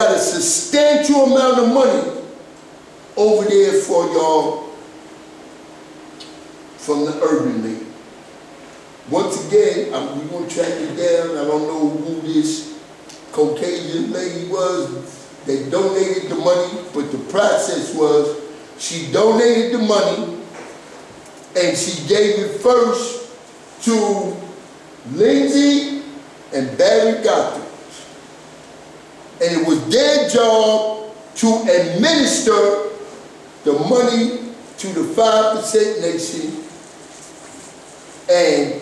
got a substantial amount of money over there for y'all from the Urban League. Once again, we're going to track it down. I don't know who this Caucasian lady was. They donated the money, but the process was she donated the money and she gave it first to Lindsay and Barry Gotham. And it was their job to administer the money to the 5% nation, and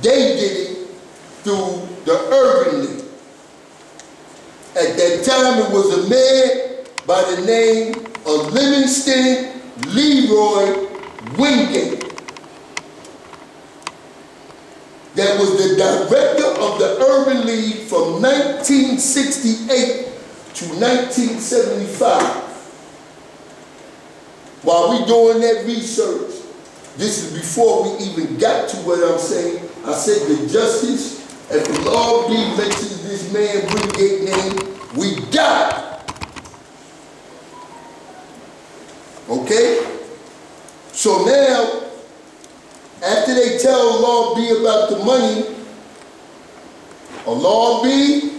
they did it through the Urban League. At that time, it was a man by the name of Livingston Leroy Wingate that was the director of the Urban League from 1968 to 1975. While we doing that research, this is before we even got to what I'm saying. I said the justice, if the law B mentions this man Wingate name, we got it. Okay? So now, after they tell Law B about the money, Law B,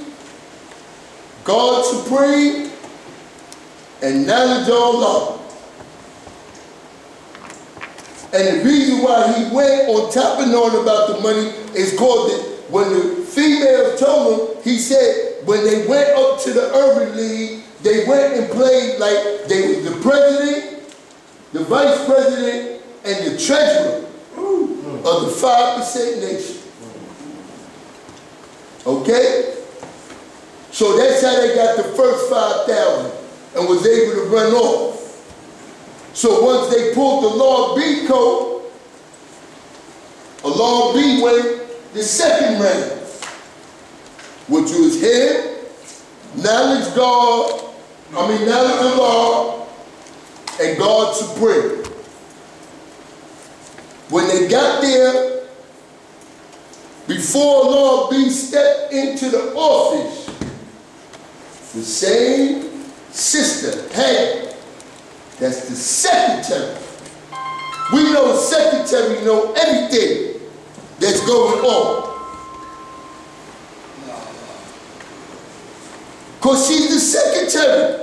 God Supreme, and knowledge all law. And the reason why he went on top and on about the money is called that when the females told him, he said when they went up to the Urban League, they went and played like they was the president, the vice president, and the treasurer of the 5% nation. Okay? So that's how they got the first 5,000 and was able to run off. So once they pulled the Law B code, Law B went the second round, which was him, knowledge of law, and God Supreme. When they got there, before Law B stepped into the office, the same sister had, that's the secretary. We know the secretary know everything that's going on. Because she's the secretary.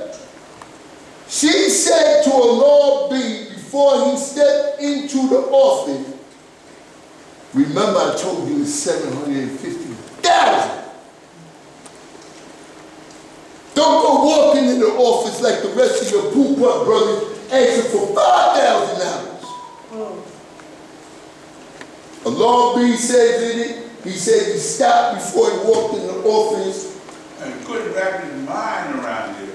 She said to a Law B before he stepped into the office, remember I told you it's 750,000. Don't go walking in the office like the rest of your poop-up brothers asking for $5,000. A Law B says in it, he said he stopped before he walked in the office. And he couldn't wrap his mind around it.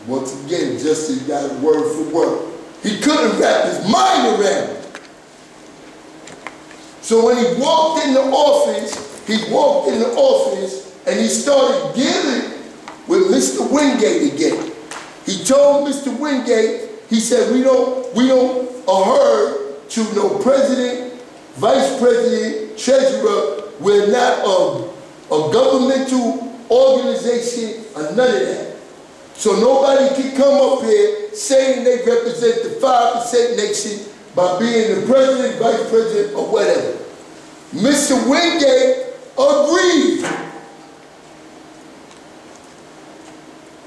Once again, Justice got it word for word. He couldn't wrap his mind around it. So when he walked in the office, and he started dealing with Mr. Wingate again. He told Mr. Wingate, he said, we don't adhere to no president, vice president, treasurer. We're not a governmental organization or none of that. So nobody can come up here saying they represent the 5% nation by being the president, vice president, or whatever. Mr. Wingate agreed.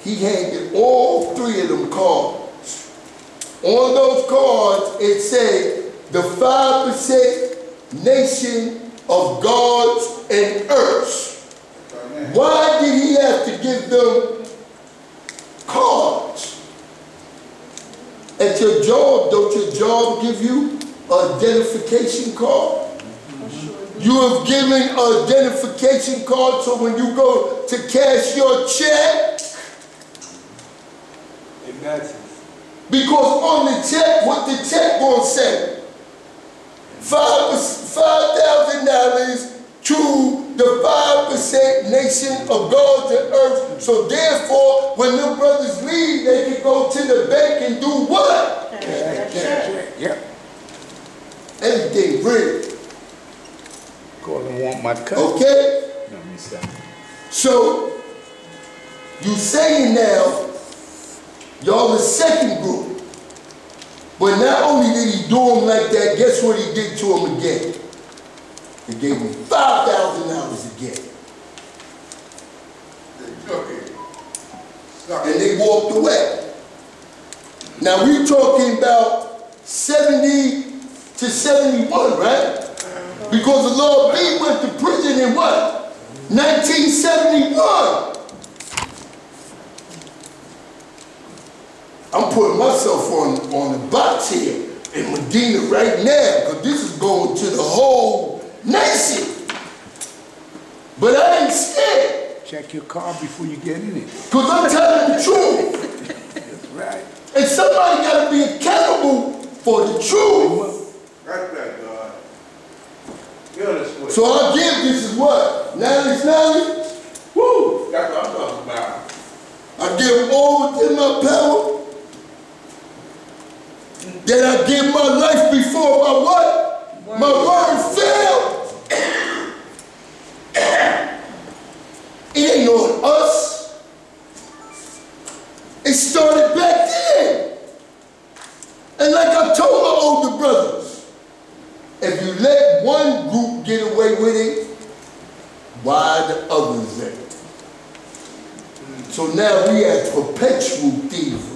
He handed all three of them cards. On those cards, it said, the 5% nation of gods and earths. Why did he have to give them cards? At your job, don't your job give you an identification card? You have given an identification card so when you go to cash your check, It matches. because on the check, what the check gonna say? $5,000 to the 5% nation of gods and earth. So therefore, when them brothers leave, they can go to the bank and do what? Yeah. Everything real. Gordon want my cut. Okay? Let me stop. So You saying now, y'all the second group. But not only did he do him like that, guess what he did to him again? He gave him $5,000 again. And they walked away. Now we talking about 70 to 71, right? Because the Lord B went to prison in what? 1971. I'm putting myself on the box here in Medina right now, because this is going to the whole nation. But I ain't scared. Check your car before you get in it. Because I'm telling the truth. That's right. And somebody got to be accountable for the truth. That's right, God. You're this way. So I'll give this is what? Knowledge. Woo! That's what I'm talking about. I give all within my power. That I give my life before my what? My word failed. It ain't on us. It started back then. And like I told my older brothers, if you let one group get away with it, why the others ain't? So now we have perpetual thievery.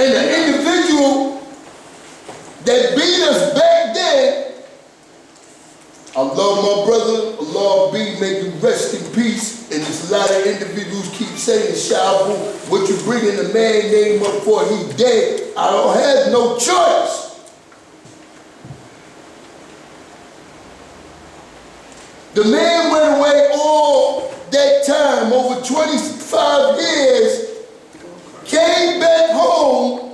And the individual that beat us back then, I love my brother, Allah be, make him rest in peace. And there's a lot of individuals keep saying, Shabu, what you bringing the man name up for? He dead. I don't have no choice. The man went away all that time, over 25 years, came back home,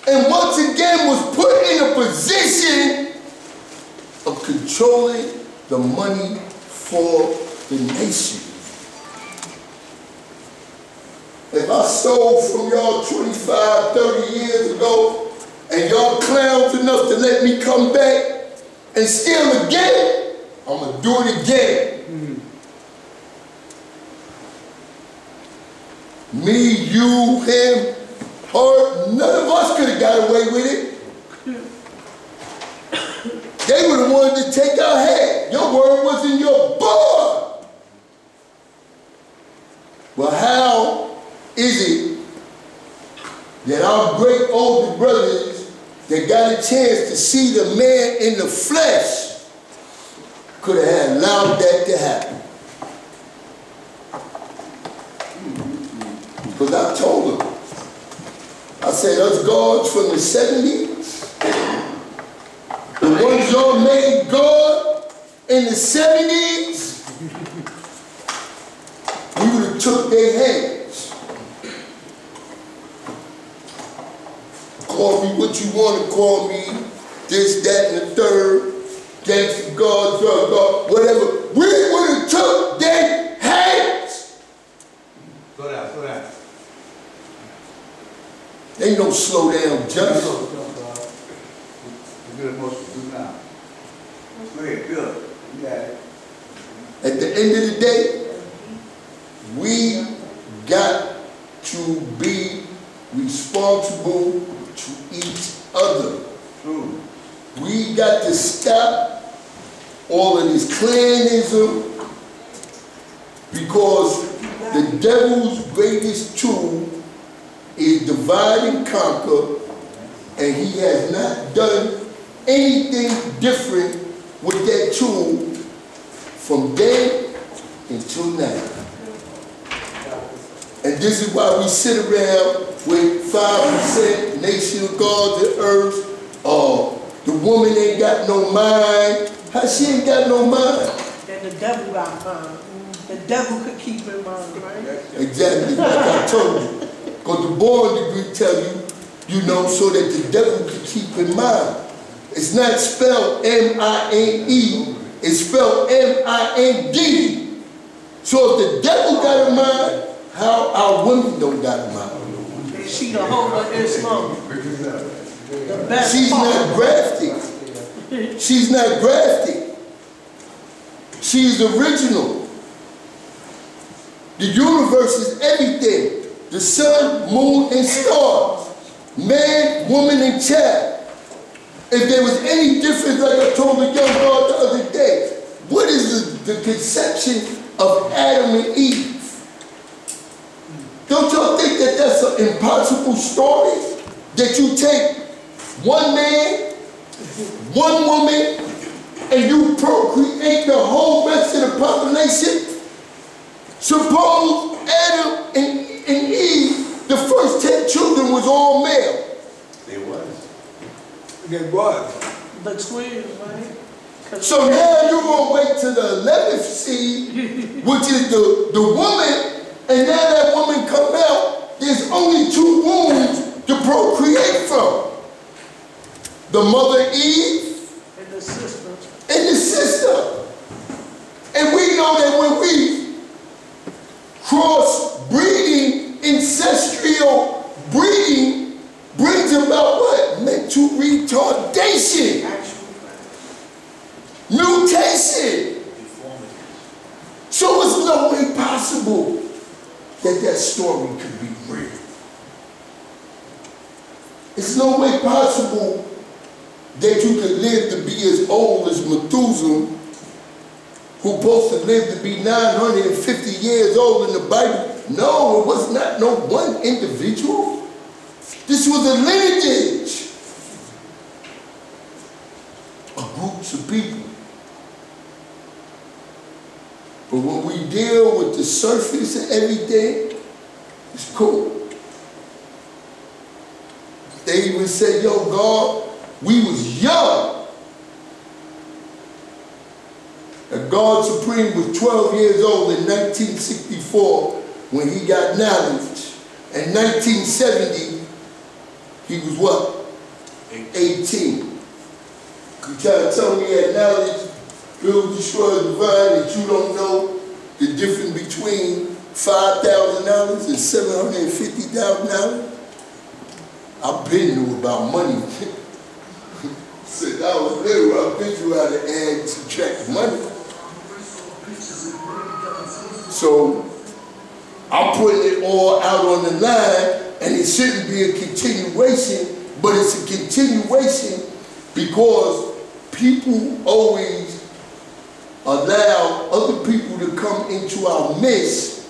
and once again was put in a position of controlling the money for the nation. If I stole from y'all 25, 30 years ago, and y'all clowns enough to let me come back and steal again, I'm gonna do it again. Me, you, him, her, none of us could have got away with it. They would have wanted to take our head. Your word was in your blood. Well, how is it that our great older brothers that got a chance to see the man in the flesh could have allowed that to happen? Because I told them, I said, us gods from the 70s, the ones y'all made God in the 70s, we would have took their hands. Call me what you want to call me, this, that, and the third, gangster God, drug God, whatever. We would have took their hands. Slow down. Ain't no slow down, just. You're good most to do now. Go ahead, good. You got it. At the end of the day, we got to be responsible to each other. True. We got to stop all of this clanism, because the devil's greatest tool is divide and conquer, and he has not done anything different with that tool from then until now. And this is why we sit around with 5% nation of gods and earth. The woman ain't got no mind. How she ain't got no mind? That the devil got mind. The devil could keep her mind, right? Exactly, like I told you. Because the born degree tell you, so that the devil could keep in mind. It's not spelled M-I-N-E, it's spelled M-I-N-D. So if the devil got a mind, how our women don't got a mind? She the whole of Islam. The best She's part. not grafted. She's not grafted. She is original. The universe is everything. The sun, moon, and stars. Man, woman, and child. If there was any difference, like I told the young girl the other day, what is the conception of Adam and Eve? Don't y'all think that that's an impossible story? That you take one man, one woman, and you procreate the whole rest of the population? Suppose Adam and Eve, the first 10 children was all male. They was. They was. The twins, right? So now you're going to wait till the 11th seed, which is the woman, and now that woman come out, there's only 2 wombs to procreate from. The mother Eve And the sister. and the sister. And we know that when we cross-breeding, ancestral breeding brings about what? Mental retardation. Mutation. So it's no way possible that that story could be real. It's no way possible that you could live to be as old as Methuselah, who's supposed to live to be 950 years old in the Bible. No, it was not no one individual. This was a lineage of groups of people. But when we deal with the surface and everything, it's cool. They even said, yo, God, we was young. And God Supreme was 12 years old in 1964 when he got knowledge. In 1970, he was what? 18. You try to tell me that knowledge will destroy the divine, that you don't know the difference between $5,000 and $750,000? I've been knew about money. Since I was little, I've been through how to add and subtract money. So I'm putting it all out on the line, and it shouldn't be a continuation, but it's a continuation because people always allow other people to come into our midst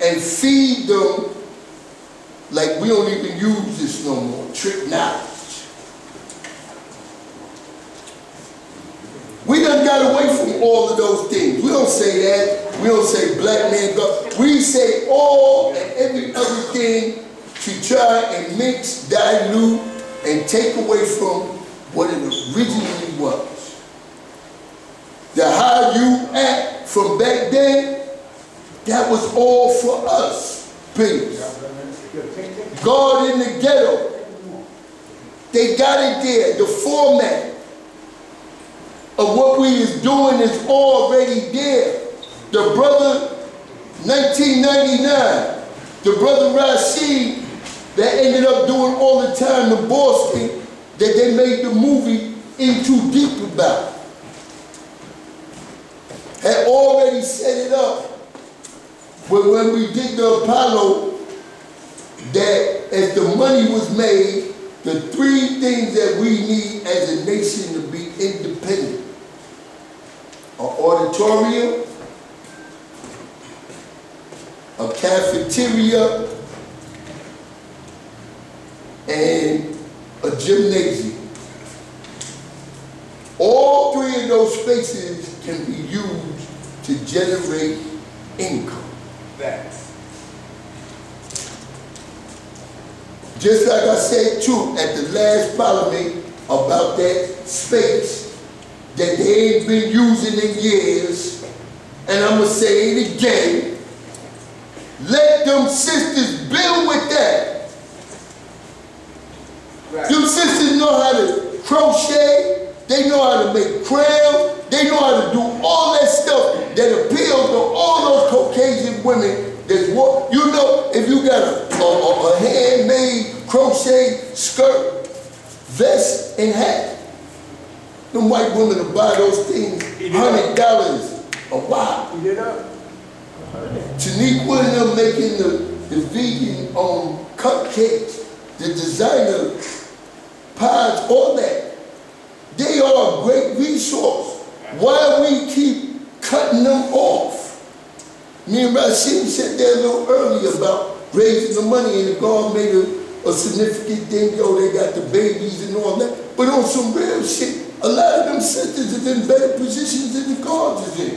and feed them like we don't even use this no more, trick knowledge. We done got away from all of those things. We don't say that. We don't say black man God. We say all and every other thing to try and mix, dilute, and take away from what it originally was. The how you act from back then, that was all for us. Please. God in the ghetto. They got it there. The format of what we is doing is already there. The brother, 1999, the brother Rashid that ended up doing all the time in Boston, that they made the movie In Too Deep about, had already set it up. But when we did the Apollo, that as the money was made, the 3 things that we need as a nation to be independent: an auditorium, a cafeteria, and a gymnasium. All 3 of those spaces can be used to generate income. Facts. Just like I said too at the last parliament about that space that they ain't been using in years, and I'm gonna say it again, let them sisters build with that. Right. Them sisters know how to crochet, they know how to make crowns, they know how to do all that stuff that appeals to all those Caucasian women. That's what, you know, if you got a handmade crochet skirt, vest, and hat, them white women will buy those things Eat it up. $100 a while. Eat it up. Taniqua and them making the vegan cupcakes, the designer pies, all that. They are a great resource. Why we keep cutting them off? Me and Rashid said that a little earlier about raising the money, and God made a significant thing. Yo, they got the babies and all that. But on some real shit, a lot of them sisters is in better positions than the gods is in,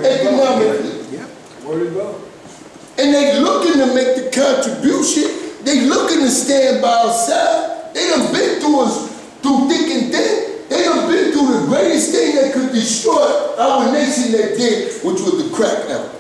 economically. Yeah. Where to go? And they looking to make the contribution. They looking to stand by our side. They done been through us, through thick and thin. They done been through the greatest thing that could destroy our nation that did, which was the crack album.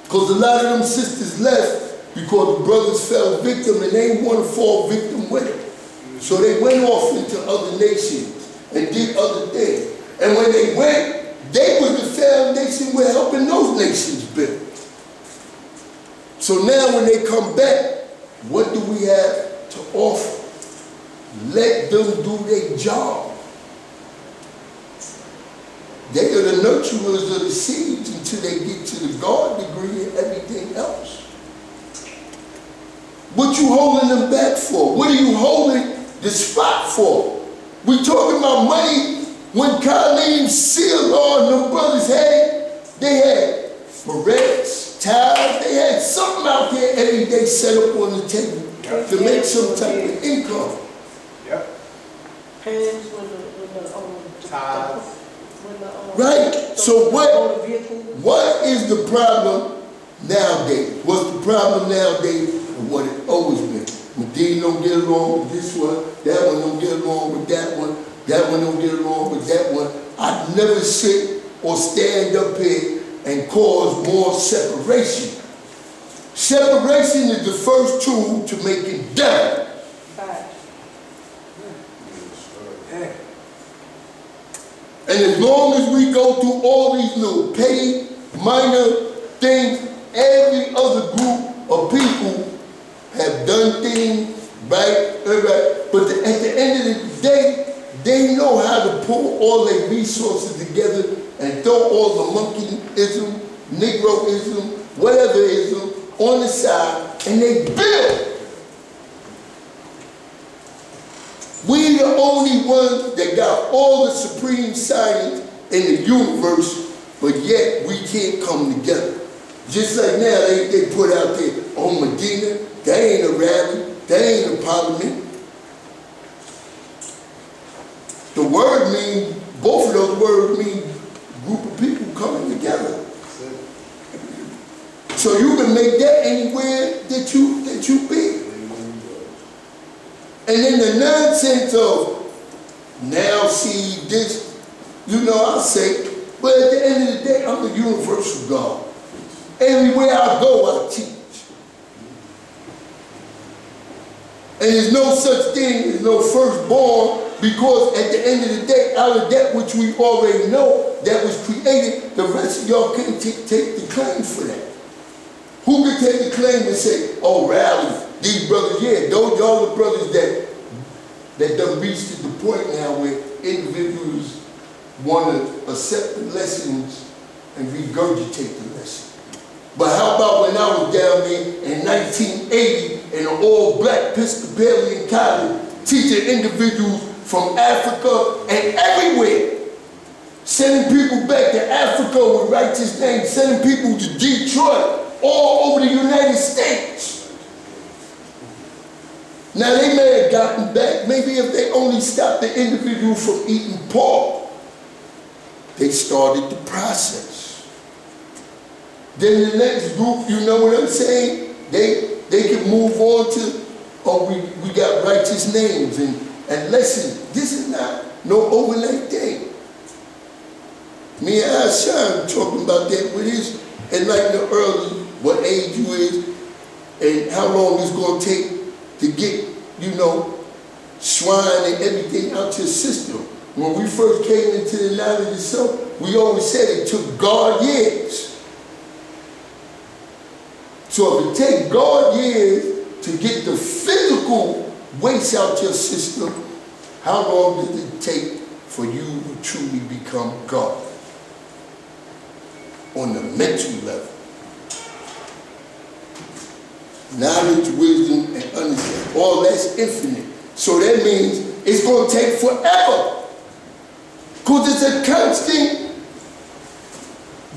Because a lot of them sisters left because the brothers fell victim and they didn't want to fall victim with it. So they went off into other nations and did other things. And when they went, they was the foundation we're helping those nations build. So now when they come back, what do we have to offer? Let them do their job. They are the nurturers of the seeds until they get to the God degree and everything else. What you holding them back for? What are you holding the spot for? We talking about money. When Colleen sealed on them brothers had, they had barrettes, towels, they had something out there every day set up on the table to make some type of income. Yep. Pens with the Tithes. Right. So what is the problem nowadays? What's the problem nowadays and what it always been? Medina don't get along with this one, that one don't get along with that one don't get along with that one. I'd never sit or stand up here and cause more separation. Separation is the first tool to making done. And as long as we go through all these little petty, minor things, every other group of people have done things right. But at the end of the day, they know how to pull all their resources together and throw all the monkeyism, Negroism, whatever ism on the side, and they build. We the only ones that got all the supreme science in the universe, but yet we can't come together. Just like now, they put out there, oh, Medina, that ain't a rally, that ain't a parliament. The word means, both of those words mean group of people coming together. So you can make that anywhere that you be. And then the nonsense of, now see this, I say, but at the end of the day, I'm the universal God. Everywhere I go, I teach. And there's no such thing as no firstborn, because at the end of the day, out of that which we already know that was created, the rest of y'all can't take the claim for that. Who can take the claim and say, oh, rally, these brothers, yeah, those y'all the brothers that done reached to the point now where individuals want to accept the lessons and regurgitate the lesson. But how about when I was down there in 1980 in an all-black Episcopalian college teaching individuals from Africa and everywhere, sending people back to Africa with righteous names, sending people to Detroit, all over the United States. Now they may have gotten back, maybe if they only stopped the individual from eating pork, they started the process. Then the next group, you know what I'm saying? They can move on to, oh, we got righteous names and lessons. This is not no overnight thing. Me and Ashan talking about that with his enlightenment early, what age you is, and how long it's going to take to get, swine and everything out your system. When we first came into the knowledge of self, we always said it took God years. So if it takes God years to get the physical waste out your system, how long did it take for you to truly become God on the mental level. Knowledge, wisdom, and understanding. All that's infinite. So that means it's going to take forever. Because it's a constant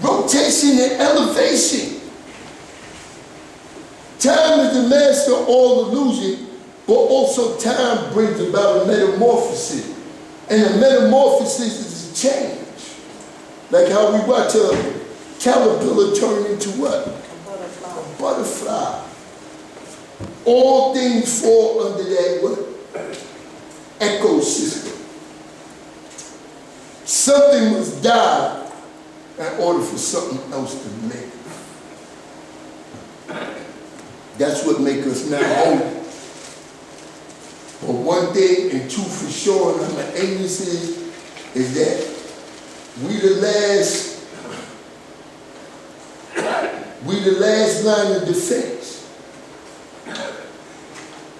rotation and elevation. Time is the master of all illusion, but also time brings about a metamorphosis. And a metamorphosis is a change. Like how we watch a caterpillar turn into what? A butterfly. All things fall under that what? Ecosystem. Something must die in order for something else to live. That's what makes us not holy. But one thing and two for sure, and I'm an atheist, is that we the last line of defense.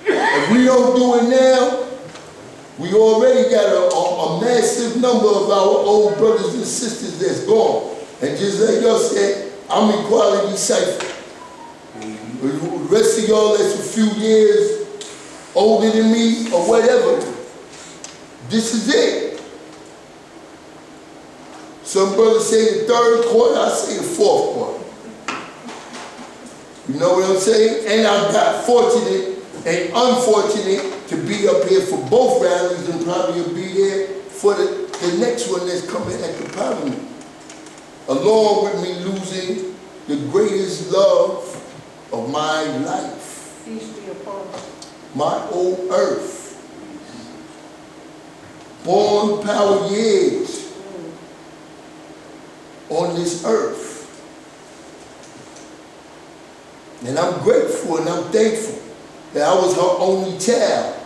If we don't do it now, we already got a massive number of our old brothers and sisters that's gone. And just like y'all said, I'm equality cipher. The rest of y'all that's a few years older than me or whatever, this is it. Some brothers say the third quarter, I say the fourth quarter. You know what I'm saying? And I got fortunate and unfortunate to be up here for both rallies and probably will be there for the next one that's coming at the Parliament. Along with me losing the greatest love of my life. Peace be upon us. My old earth. Born power years on this earth. And I'm grateful and I'm thankful that I was her only child.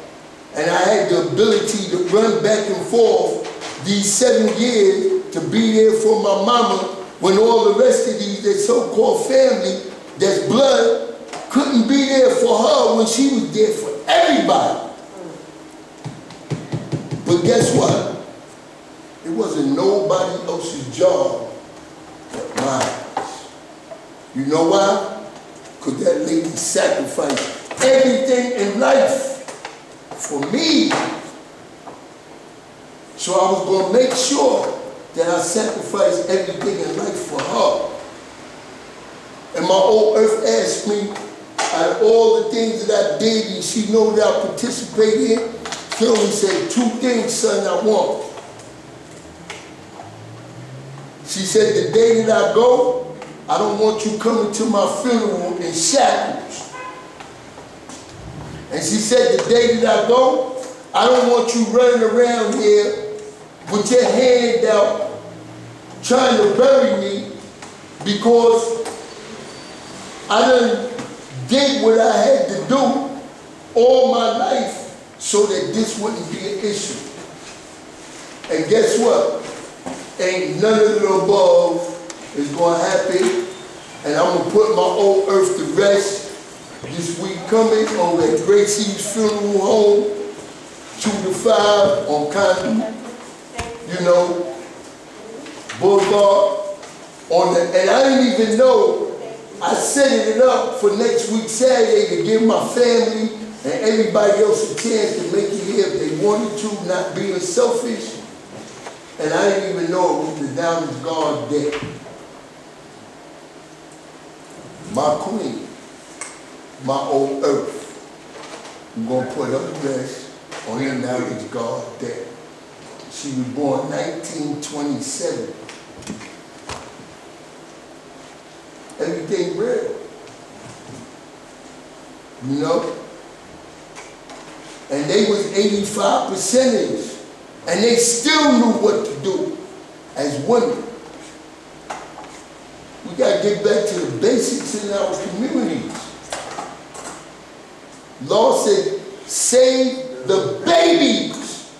And I had the ability to run back and forth these 7 years to be there for my mama when all the rest of these, that so-called family, that's blood, couldn't be there for her when she was there for everybody. But guess what? It wasn't nobody else's job but mine. You know why? Because that lady sacrificed everything in life for me. So I was going to make sure that I sacrificed everything in life for her. And my old earth asked me, out of all the things that I did and she know that I participated in, she only said 2 things, son, I want. She said, the day that I go, I don't want you coming to my funeral in shackles. And she said, the day that I go, I don't want you running around here with your hand out trying to bury me because I done did what I had to do all my life so that this wouldn't be an issue. And guess what? Ain't none of the above is going to happen. And I'm going to put my old earth to rest this week coming on at Gracie's funeral home, 2 to 5 on Condon, Boulevard. And I didn't even know, I set it up for next week Saturday to give my family and everybody else a chance to make it here if they wanted to, not being selfish. And I didn't even know it was the Downers God Day. My queen, my old earth, I'm going to put her to rest on the Downers God Day. She was born 1927. Everything real. You know? And they was 85%ers. And they still knew what to do as women. We got to get back to the basics in our communities. Law said, save the babies.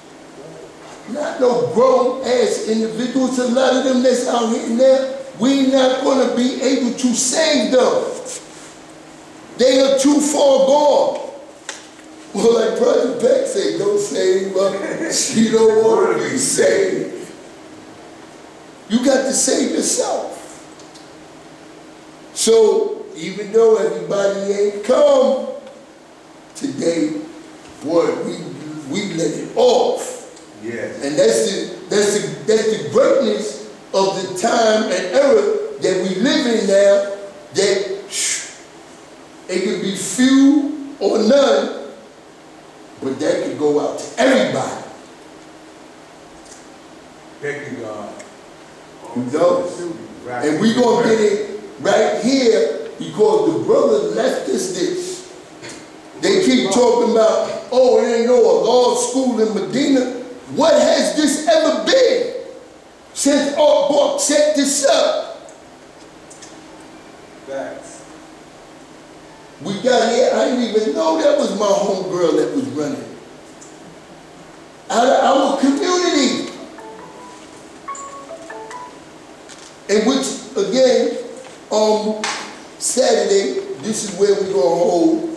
Not no grown-ass individuals. A lot of them that's out here now, we're not going to be able to save them. They are too far gone. Well, like Project Peck say, don't save her. She don't want to be saved. You got to save yourself. So, even though everybody ain't come today, boy, we let it off. Yes. And that's the greatness of the time and era that we live in now, that it could be few or none, but that could go out to everybody. Thank you, God. You know? And we gonna get it right here because the brother left us this. They keep talking about, oh, it ain't no law school in Medina. What has this ever been since Art Bark set this up? Facts. We got here, I didn't even know that was my homegirl that was running. Out of our community. In which, again, Saturday, this is where we're going to hold